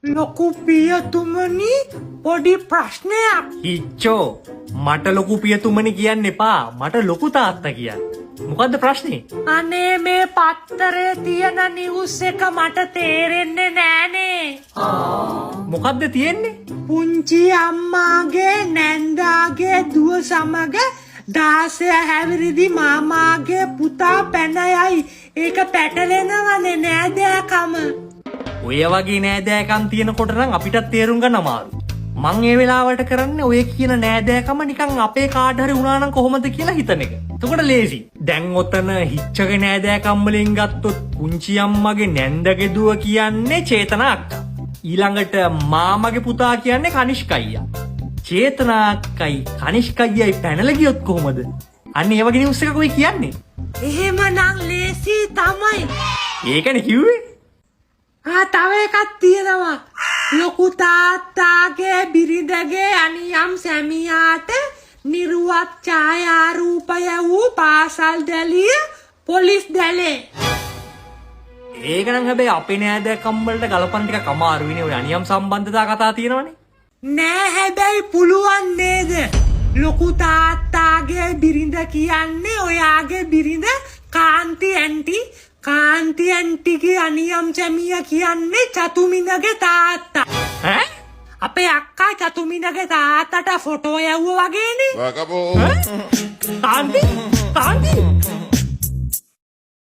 ලොකු පියතුමනි පොඩි ප්‍රශ්නයක්. ඉච්චෝ මට ලොකු පියතුමනි කියන්න එපා. මට ලොකු තාත්තා කියන්න. මොකද්ද ප්‍රශ්නේ? අනේ මේ පත්තරේ තියෙන නිවුස් එක මට තේරෙන්නේ නෑනේ. මොකද්ද තියෙන්නේ? පුංචි අම්මාගේ නැන්දාගේ දුව සමග 16 හැවිරිදි මාමාගේ පුතා පැන යයි. ඒක පැටලෙනවනේ නෑදෑකම. ඔය වගේ නෑදෑකම් තියෙනකොට නම් අපිටත් තේරුම් ගන්න අමාරු. මං ඒ වෙලාවට කරන්නේ ඔය කියන නෑදෑකම නිකන් අපේ කාට හරි වුණා නම් කොහොමද කියලා හිතන එක. එතකොට ලේසි. දැන් ඔතන හිච්චගේ නෑදෑකම් වලින් ගත්තොත් පුංචි අම්මගේ නැන්දගේ දුව කියන්නේ චේතනා අක්කා. ඊළඟට මාමගේ පුතා කියන්නේ කනිෂ්ක අයියා. චේතනා අක්කයි කනිෂ්ක අයියයි පැනලා ගියොත් කොහොමද? අන්න ඒ වගේ නිවුස් එකක් ඔය කියන්නේ. එහෙමනම් ලේසි තමයි. ඒකනේ කිව්වේ. තව එකක් තියෙනවා. ලොකු තාත්තාගේ බිරිඳගේ අනියම් සැමියාට නිර්වත් ඡායාරූපය වූ පාසල් දැලිය පොලිස් දැලේ. ඒක නම් හැබැයි අපේ නෑදෑකම් වලට ගලපන්න ටිකක් අමාරුයිනේ. ඔය අනියම් සම්බන්ධතා කතා තියෙනවනේ. නෑ හැබැයි පුළුවන් නේද? ලොකු තාත්තාගේ බිරිඳ කියන්නේ ඔයාගේ බිරිඳ කාන්ති ඇන්ටි. කාන්ති ඇන්ටිගේ අනියම් සැමියා කියන්නේ චතුමිනගේ තාත්තා. ඈ? අපේ අක්කා චතුමිනගේ තාත්තට ෆොටෝ යවුවා වගේනේ. කාන්ති? කාන්ති?